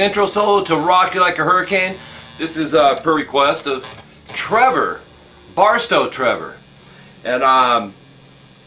intro solo to Rock You Like a Hurricane. This is per request of Trevor, Barstow Trevor. And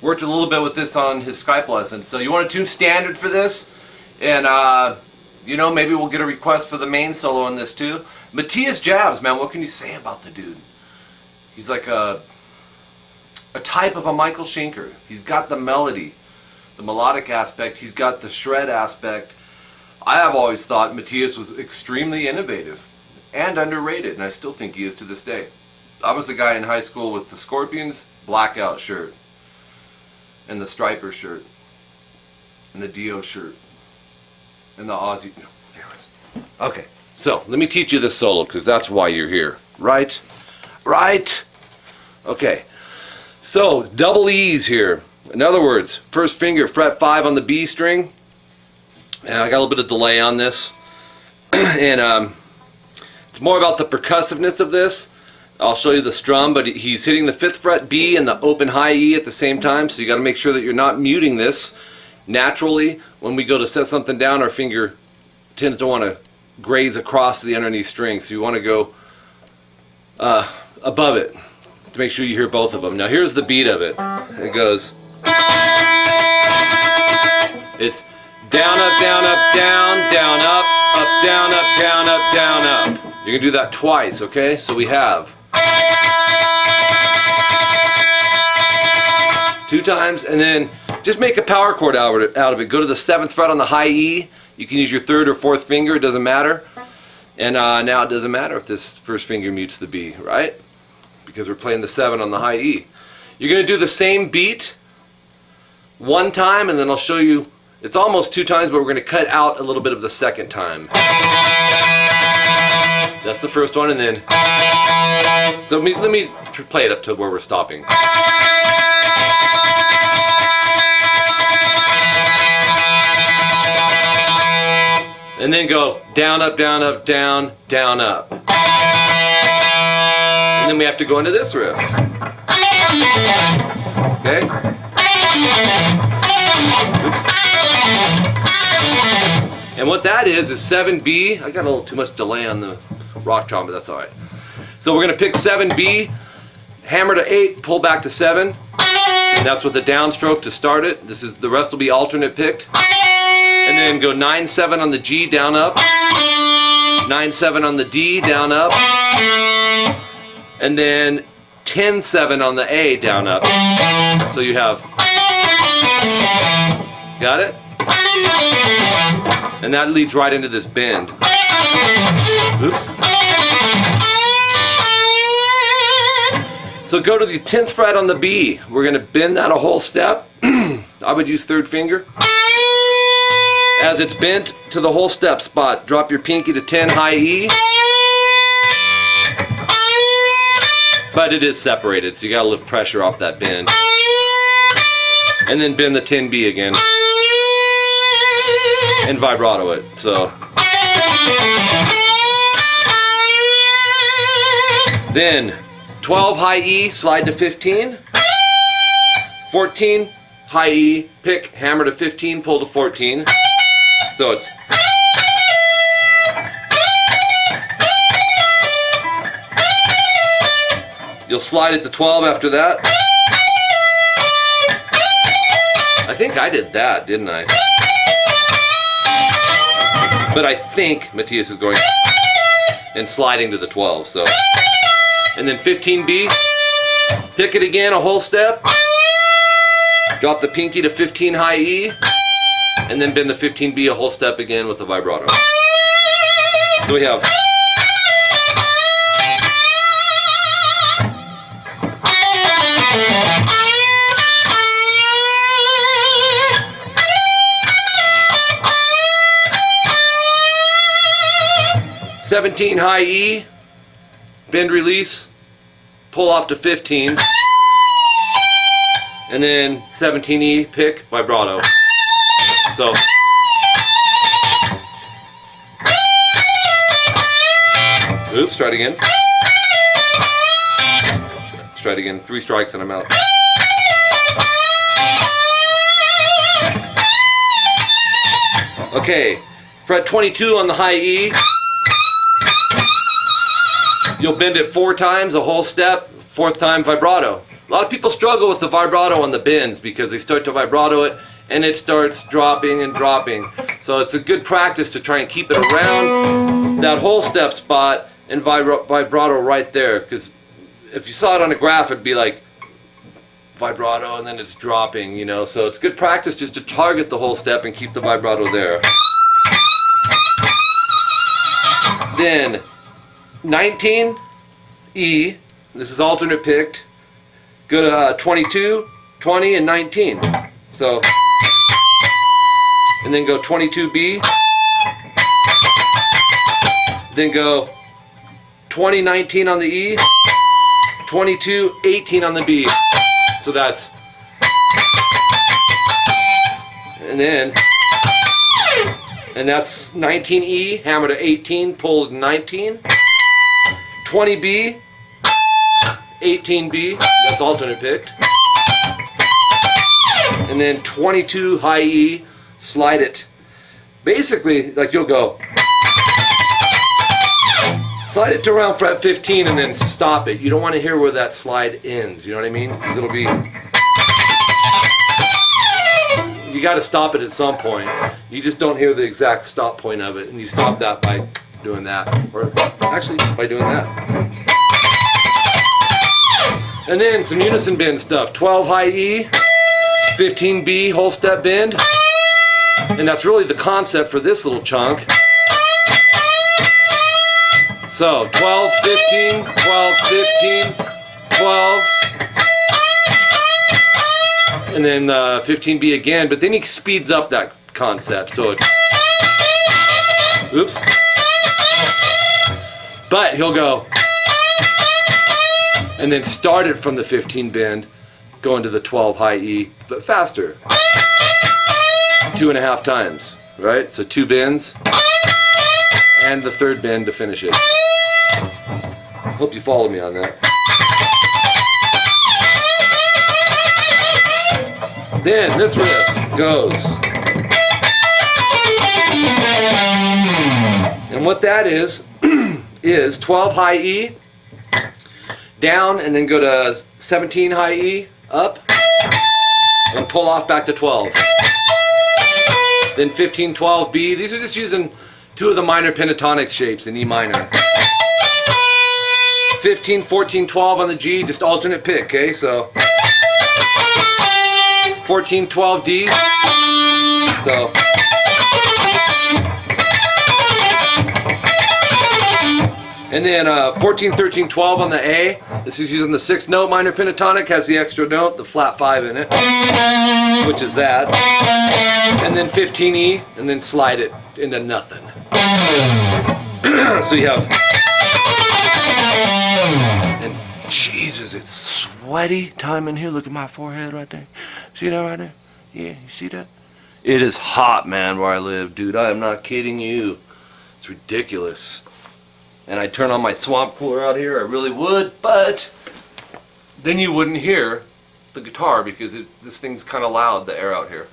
worked a little bit with this on his Skype lesson. So you want to tune standard for this, and you know, maybe we'll get a request for the main solo on this too. Matthias Jabs, man, what can you say about the dude? He's like a type of a Michael Schenker. He's got the melody, the melodic aspect. He's got the shred aspect. I have always thought Matthias was extremely innovative and underrated, and I still think he is to this day. I was the guy in high school with the Scorpions blackout shirt, and the Striper shirt, and the Dio shirt, and the Ozzy. No, there it is. Okay, so let me teach you this solo, because that's why you're here, right? Right? Okay, so double E's here. In other words, first finger, fret 5 on the B string. And I got a little bit of delay on this. And it's more about the percussiveness of this. I'll show you the strum, but he's hitting the 5th fret B and the open high E at the same time, so you got to make sure that you're not muting this. Naturally, when we go to set something down, our finger tends to want to graze across the underneath string, so you want to go above it to make sure you hear both of them. Now here's the beat of it. It goes, it's down, up, down, up, down, down, up, down, up, down, up, down, up. You're going to do that twice, okay? So we have 2 times, and then just make a power chord out of it. Go to the 7th fret on the high E. You can use your 3rd or 4th finger, it doesn't matter. And now it doesn't matter if this first finger mutes the B, right? Because we're playing the 7 on the high E. You're going to do the same beat 1 time, and then I'll show you. It's almost 2 times, but we're going to cut out a little bit of the 2nd time. That's the first one, and then... So let me play it up to where we're stopping. And then go down, up, down, up, down, down, up. And then we have to go into this riff. Okay? Oops. And what that is 7B. I got a little too much delay on the rock drum, but that's alright. So we're going to pick 7B, hammer to 8, pull back to 7. And that's with the downstroke to start it. The rest will be alternate picked. And then go 9-7 on the G, down, up. 9-7 on the D, down, up. And then 10-7 on the A, down, up. So you have... Got it? And that leads right into this bend. Oops. So go to the 10th fret on the B. We're going to bend that a whole step. I would use 3rd finger. As it's bent to the whole step spot, drop your pinky to 10 high E. But it is separated, so you got to lift pressure off that bend. And then bend the 10B again. And vibrato it, so. Then 12 high E, slide to 15. 14 high E, pick, hammer to 15, pull to 14. So it's. You'll slide it to 12 after that. I think I did that, didn't I? But I think Matthias is going and sliding to the 12, so. And then 15B, pick it again a whole step, drop the pinky to 15 high E, and then bend the 15B a whole step again with the vibrato. So we have. '17 high E, bend release, pull off to 15, and then 17E, pick, vibrato. So. Oops, try it again. Let's try it again. 3 strikes and I'm out. Okay, Fret 22 on the high E. You'll bend it 4 times, a whole step, 4th time vibrato. A lot of people struggle with the vibrato on the bends because they start to vibrato it and it starts dropping and dropping. So it's a good practice to try and keep it around that whole step spot and vibrato right there. Because if you saw it on a graph, it'd be like vibrato and then it's dropping, you know. So it's good practice just to target the whole step and keep the vibrato there. Then 19 E, this is alternate picked. Go to 22, 20, and 19. So, and then go 22 B. Then go 20, 19 on the E. 22, 18 on the B. So that's, and that's 19 E, hammer to 18, pull to 19. 20 B, 18 B, that's alternate picked. And then 22 high E, slide it. Basically, like you'll go, slide it to around fret 15 and then stop it. You don't want to hear where that slide ends, you know what I mean? Because it'll be, you got to stop it at some point. You just don't hear the exact stop point of it, and you stop that by doing that, or actually by doing that. And then some unison bend stuff. 12 high E, 15 B, whole step bend, and that's really the concept for this little chunk. So 12, 15, 12, 15, 12, and then 15B again, but then he speeds up that concept, so it's, oops, but he'll go, and then start it from the 15 bend, go into the 12 high E, but faster, 2.5 times, right? So 2 bends, and the 3rd bend to finish it. Hope you follow me on that. Then this riff goes. And what that is, is 12 high E, down, and then go to 17 high E, up, and pull off back to 12. Then 15, 12 B. These are just using 2 of the minor pentatonic shapes in E minor. 15, 14, 12 on the G, just alternate pick, okay? So 14, 12 D. So and then 14, 13, 12 on the A. This is using the 6th note minor pentatonic, has the extra note, the flat 5 in it, which is that. And then 15 E, and then slide it into nothing. So you have, and Jesus, it's sweaty time in here. Look at my forehead right there. See that right there? Yeah, you see that? It is hot, man, where I live, dude. I am not kidding you. It's ridiculous. And I'd turn on my swamp cooler out here. I really would, but then you wouldn't hear the guitar because this thing's kind of loud, the air out here.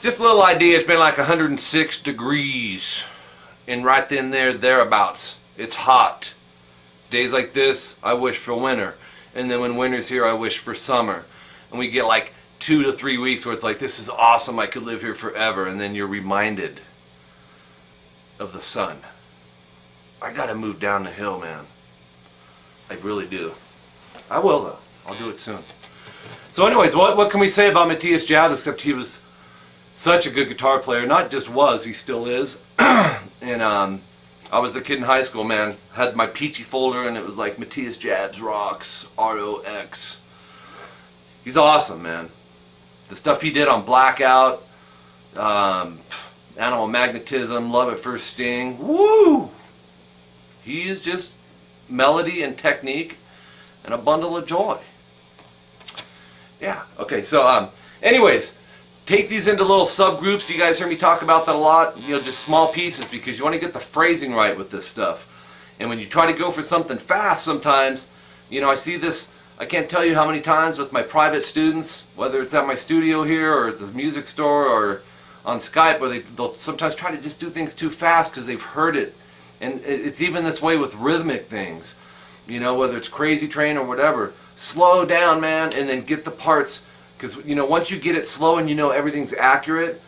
Just a little idea. It's been like 106 degrees, and right then thereabouts. It's hot. Days like this, I wish for winter. And then when winter's here, I wish for summer. And we get like 2 to 3 weeks where it's like, this is awesome, I could live here forever. And then you're reminded of the sun. I gotta move down the hill, man. I really do. I will, though. I'll do it soon. So anyways, what can we say about Matthias Jabs, except he was such a good guitar player. Not just was, he still is. And I was the kid in high school, man. Had my peachy folder, and it was like Matthias Jabs Rocks, ROX. He's awesome, man. The stuff he did on Blackout, Animal Magnetism, Love at First Sting, woo! He is just melody and technique and a bundle of joy. Yeah, okay, so anyways, take these into little subgroups. You guys hear me talk about that a lot. You know, just small pieces, because you want to get the phrasing right with this stuff. And when you try to go for something fast sometimes, you know, I see this, I can't tell you how many times with my private students, whether it's at my studio here or at the music store or on Skype where they'll sometimes try to just do things too fast because they've heard it. And it's even this way with rhythmic things, you know, whether it's Crazy Train or whatever. Slow down, man, and then get the parts, because, you know, once you get it slow and you know everything's accurate,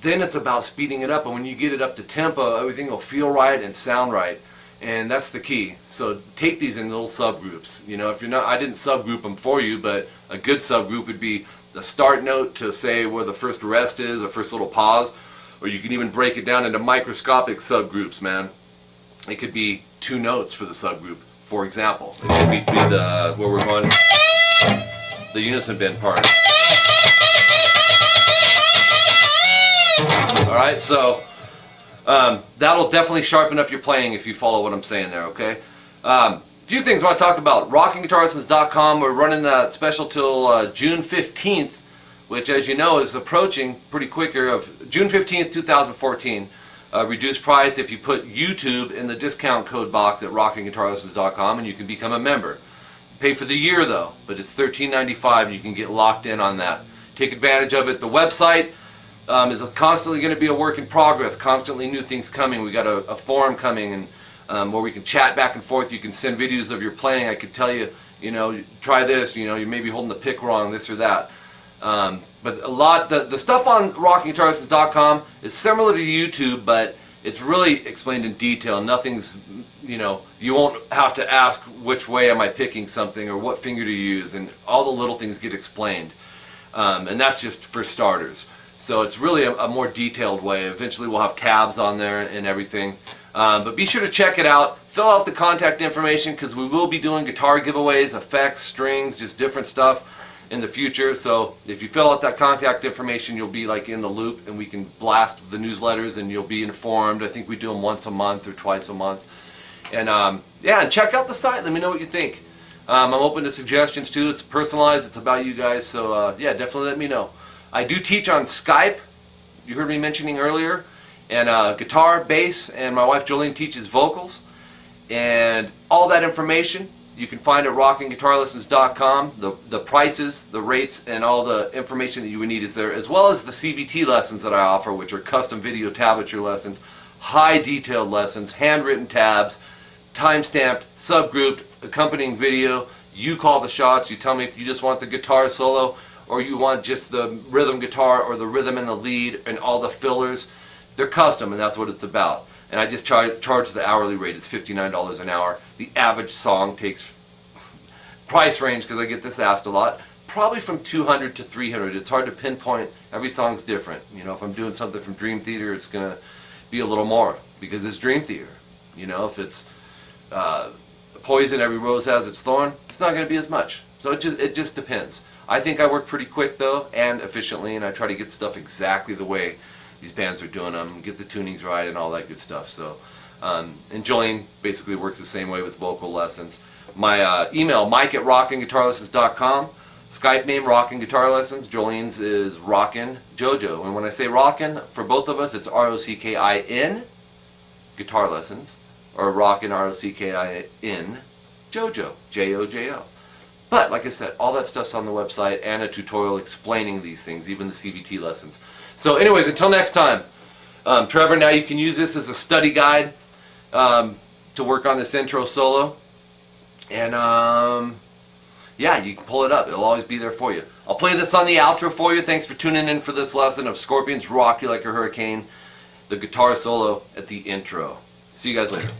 then it's about speeding it up. And when you get it up to tempo, everything will feel right and sound right. And that's the key. So take these in little subgroups. You know, if you're not, I didn't subgroup them for you, but a good subgroup would be the start note to say where the first rest is, or first little pause, or you can even break it down into microscopic subgroups, man. It could be 2 notes for the subgroup, for example. It could be the, where we're going, the unison bend part. Alright, so that'll definitely sharpen up your playing if you follow what I'm saying there, okay? A few things I want to talk about. rockinguitarlessons.com, we're running that special till June 15th, which, as you know, is approaching pretty quicker, of June 15th, 2014. Reduced price if you put YouTube in the discount code box at rockinguitarlessons.com, and you can become a member. Pay for the year though, but it's $13.95 and you can get locked in on that. Take advantage of it. The website is constantly going to be a work in progress, constantly new things coming. We got a forum coming, and where we can chat back and forth. You can send videos of your playing. I could tell you, you know, try this, you know, you may be holding the pick wrong, this or that. But a lot, the stuff on rockinguitarlessons.com is similar to YouTube, but it's really explained in detail. Nothing's, you know, you won't have to ask which way am I picking something or what finger to use, and all the little things get explained. And that's just for starters. So it's really a more detailed way. Eventually we'll have tabs on there and everything. But be sure to check it out. Fill out the contact information, because we will be doing guitar giveaways, effects, strings, just different stuff in the future. So if you fill out that contact information, you'll be like in the loop, and we can blast the newsletters and you'll be informed. I think we do them once a month or twice a month. And yeah, and check out the site. Let me know what you think. I'm open to suggestions too. It's personalized. It's about you guys. So yeah, definitely let me know. I do teach on Skype. You heard me mentioning earlier. And guitar, bass, and my wife Jolene teaches vocals. And all that information you can find at rockinguitarlessons.com. The prices, the rates, and all the information that you would need is there, as well as the CVT lessons that I offer, which are custom video tablature lessons, high detailed lessons, handwritten tabs, time-stamped, subgrouped, accompanying video. You call the shots. You tell me if you just want the guitar solo, or you want just the rhythm guitar, or the rhythm and the lead, and all the fillers. They're custom, and that's what it's about. And I just charge the hourly rate. It's $59 an hour. The average song takes, price range, because I get this asked a lot, probably from $200 to $300. It's hard to pinpoint. Every song's different. You know, if I'm doing something from Dream Theater, it's going to be a little more, because it's Dream Theater. You know, if it's Poison, Every Rose Has Its Thorn, it's not going to be as much. So it just depends. I think I work pretty quick though, and efficiently, and I try to get stuff exactly the way these bands are doing them, get the tunings right and all that good stuff. So, and Jolene basically works the same way with vocal lessons. My email, mike@rockinguitarlessons.com. Skype name, Rockin' Guitar Lessons. Jolene's is Rockin' JoJo. And when I say Rockin', for both of us, it's R-O-C-K-I-N, Guitar Lessons, or Rockin', R-O-C-K-I-N, JoJo, J-O-J-O. But, like I said, all that stuff's on the website, and a tutorial explaining these things, even the CVT lessons. So anyways, until next time, Trevor, now you can use this as a study guide to work on this intro solo. And yeah, you can pull it up. It'll always be there for you. I'll play this on the outro for you. Thanks for tuning in for this lesson of Scorpions' Rock You Like a Hurricane, the guitar solo at the intro. See you guys later.